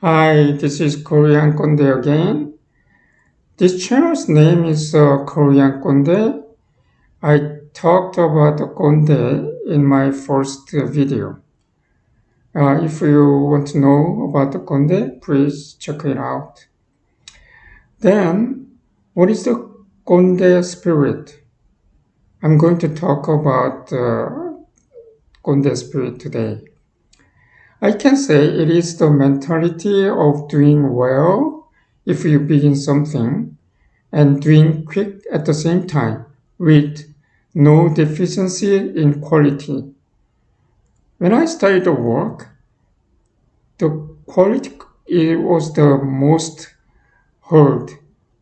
Hi, this is Korean Kkondae again. This channel's name is Korean Kkondae. I talked about Kkondae in my first video. If you want to know about the Kkondae, please check it out. Then, what is the Kkondae Spirit? I'm going to talk about Kkondae Spirit today. I can say it is the mentality of doing well if you begin something and doing quick at the same time with no deficiency in quality. When I started the work, the quality it was the most heard.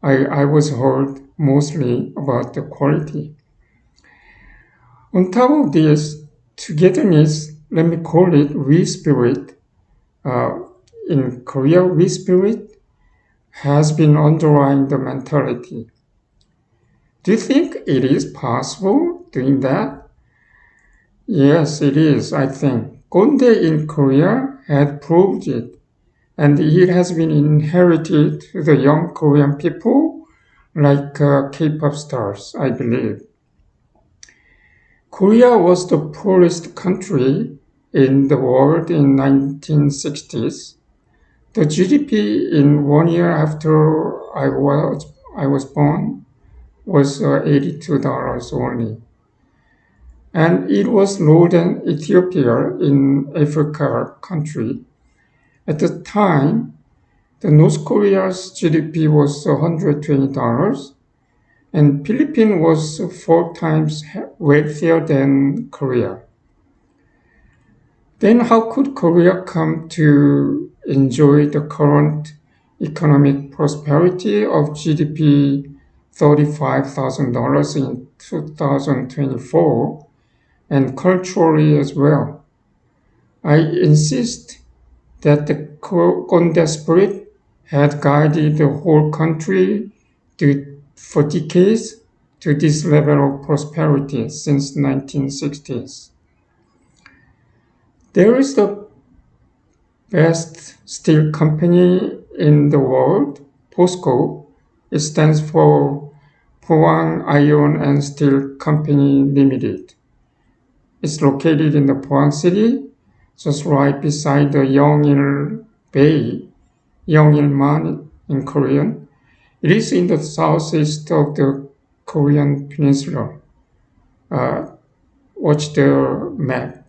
I was heard mostly about the quality. On top of this, togetherness, let me call it we spirit. Uh, in Korea, we spirit has been underlying the mentality. Do you think it is possible doing that? Yes, it is, I think. Kkondae in Korea had proved it, and it has been inherited to the young Korean people like K-pop stars, I believe. Korea was the poorest country in the world in 1960s. The GDP in 1 year after I was born was $82 only. And it was lower than Ethiopia in Africa country. At the time, the North Korea's GDP was $120 and Philippines was 4 times wealthier than Korea. Then how could Korea come to enjoy the current economic prosperity of GDP $35,000 in 2024 and culturally as well? I insist that the Kkondae Spirit had guided the whole country for decades to this level of prosperity since 1960s. There is the best steel company in the world, POSCO. It stands for Pohang Iron and Steel Company Limited. It's located in the Pohang city, just right beside the Yeongil Bay, Yeongilman in Korean. It is in the southeast of the Korean peninsula. Uh, Watch the map.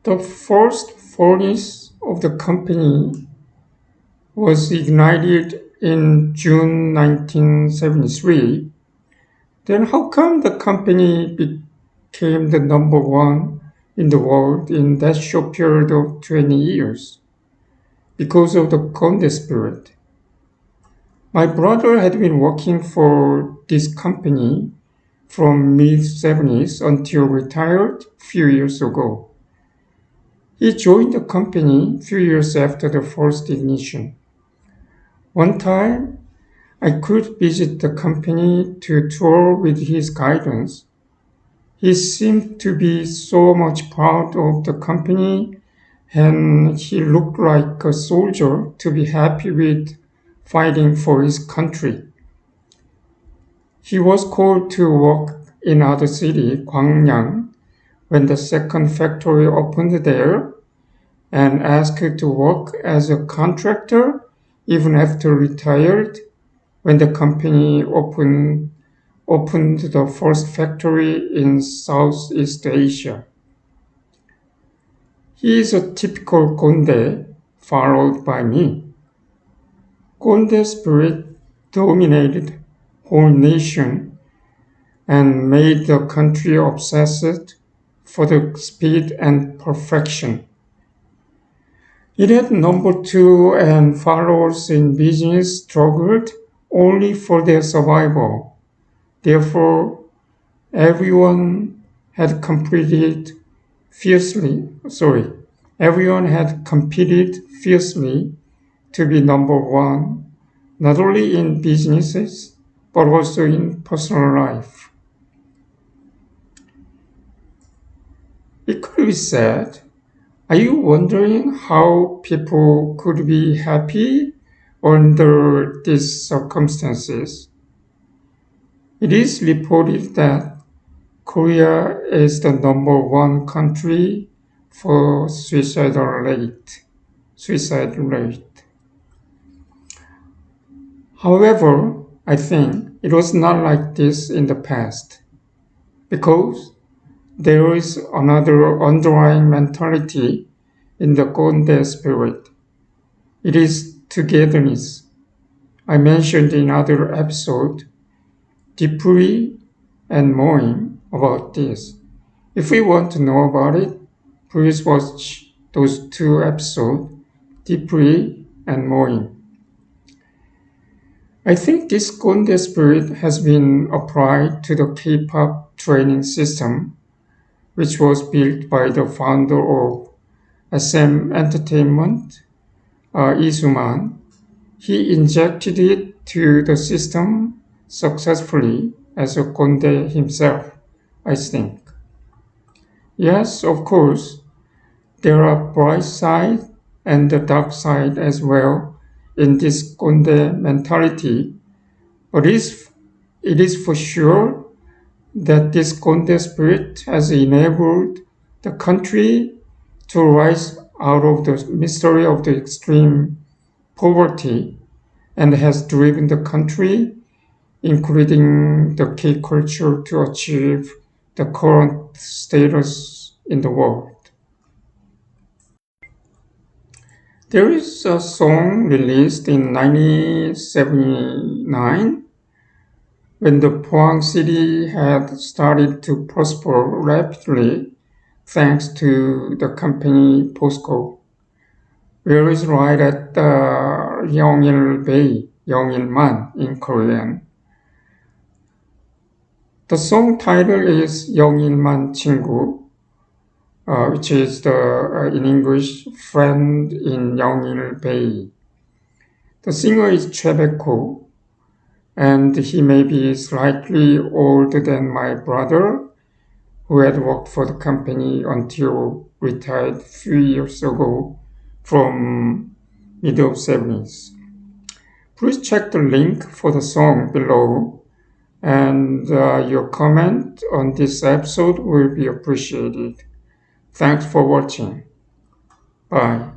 The first furnace of the company was ignited in June 1973. Then how come the company became the number one in the world in that short period of 20 years? Because of the Kkondae Spirit. My brother had been working for this company from mid-70s until retired few years ago. He joined the company few years after the first ignition. One time, I could visit the company to tour with his guidance. He seemed to be so much proud of the company and he looked like a soldier to be happy with fighting for his country. He was called to work in other city, Gwangyang, when the second factory opened there and asked to work as a contractor even after retired when the company opened the first factory in Southeast Asia. He is a typical Kkondae followed by me. Kkondae spirit dominated whole nation and made the country obsessed for the speed and perfection. It had number two and followers in business struggled only for their survival. Therefore, everyone had competed everyone had competed fiercely to be number one, not only in businesses, but also in personal life. It could be said, are you wondering how people could be happy under these circumstances? It is reported that Korea is the number one country for suicide rate. However, I think it was not like this in the past because there is another underlying mentality in the Kkondae Spirit. It is togetherness. I mentioned in other episode deeply and knowing about this. If we want to know about it, please watch those two episodes, deeply and knowing. I think this Kkondae spirit has been applied to the K-pop training system, which was built by the founder of SM Entertainment, Isuman. He injected it to the system successfully as a Kkondae himself, I think. Yes, of course, there are bright side and the dark side as well in this Kkondae mentality, but it is for sure that this Kkondae spirit has enabled the country to rise out of the mystery of the extreme poverty and has driven the country, including the K culture, to achieve the current status in the world. There is a song released in 1979 when the Pohang city had started to prosper rapidly thanks to the company POSCO, where is right at the Yeongil Bay, Yeongilman in Korean. The song title is Yeongilman 친구, which is in English, friend in Yeongil Bay. The singer is Choi, and he may be slightly older than my brother, who had worked for the company until retired a few years ago from middle 70s. Please check the link for the song below, and your comment on this episode will be appreciated. Thanks for watching. Bye.